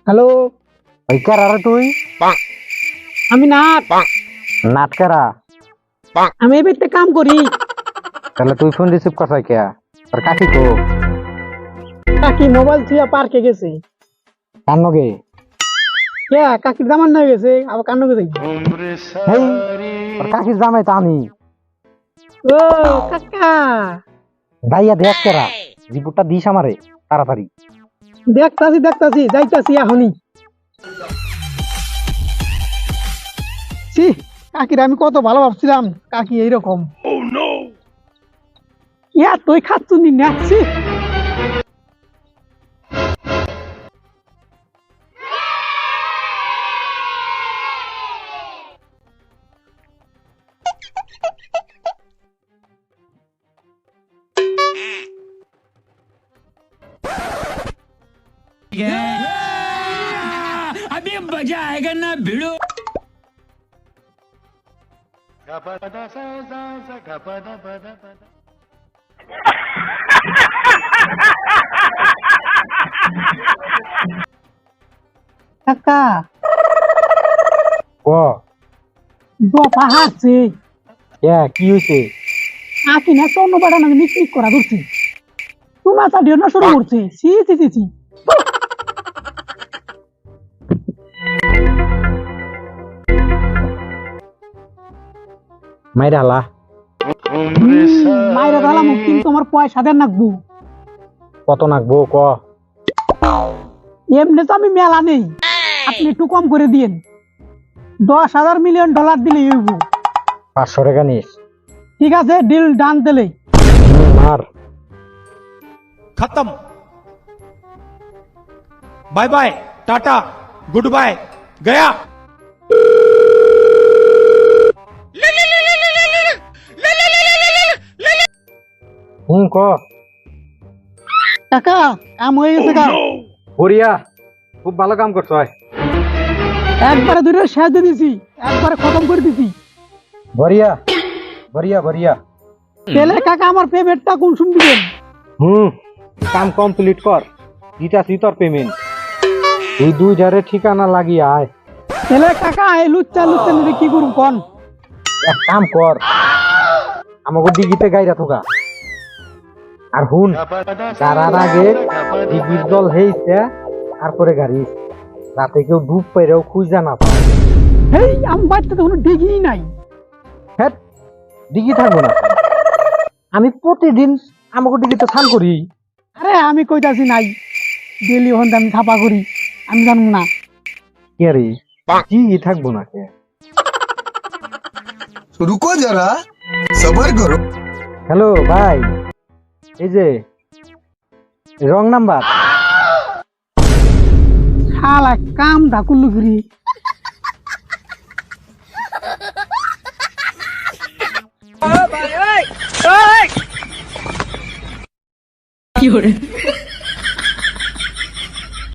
Hello, ওই কারা রে তুই? আমি নাট। নাট কারা? আমি এই বাড়িতে কাম করি। তাহলে তুই ফোন রিসিভ করছাই কে? তোর কাকি কো? কাকি মোবাইল থুয়া পার্কে গেছে। কার নগে? কে কাকির জামান না গেছে আবার কান্ন গেছে। হেই, তোর কাকির জামাই তো আমি। ও কাকা, দাইয়া দেখ কেরা, রিপোর্টটা দিস আমারে তাড়াতাড়ি। দেখতাছি যাইতাছি এখনই। ছি, কাকির আমি কত ভালো ভাবছিলাম, কাকি এইরকম। ইয়া তুই খাচ্ছুনি নাচছি। अभी मजा आएगा ना भिड़ो। কাকা ক দফা হাসছে। কি হইছে? কাকি না অন্য বাড়া নাকি মিকমিক করা ধরছি। তোমার চালিয়ে না শুরু করছে। ছি ছি ছি ছি। মাইরা হালা। মাইরা দালাম কিন্তু আমার পয়সা দেন নাকবো। কত নাকবো ক? এমনি তো আমি মেলা নেই, আপনি একটু কম করে দিয়েন। $10,000 মিলিয়ন দিলেই হইব। 500 টাকা নিস। ঠিক আছে, ডিল ডান দিলেই। মার। खत्म। Bye bye, tata, good bye, गया। ক টাকা কাম হয়ে গেছে গা। বড়িয়া, খুব ভালো কাম করছ। একবারে দুটো শেষ দিয়ে দিছি, একবারে খতম করে দিছি। বড়িয়া বড়িয়া বড়িয়া। তাহলে কাকা আমার পেমেন্টটা কোন শুন দিবেন? কাম কমপ্লিট কর, দিতাছি তোর পেমেন্ট। এই 2000 ঠিকানা লাগিয়ে আয়। তাহলে কাকা এই লুচ্চা নিয়ে কি করুম কোন? এক কাম কর, আমাকে ডিগিতে গাইরা থাকা। আর হুন, যারার আগে ডিগির জল হেইছে তারপরে গাড়ি, যাতে কেউ ডুব পেরেও খুঁজা না পায়। হেই আমার বাড়িতে কোনো ডিগি নাই। হ্যাঁ, ডিগি থাকবো না। আমি প্রতিদিন আমাকে ডিগিতে স্নান করি। আরে আমি কইতাছি নাই, ডেলি হন আমি ছাপা করি, আমি জানবো না। কে রে, ডিগি থাকবো না কে? रुको जरा, सबर करो। হ্যালো ভাই, এই যে রং নাম্বার। শালা কাম ডাকুল্লু ফিরি। কি হরে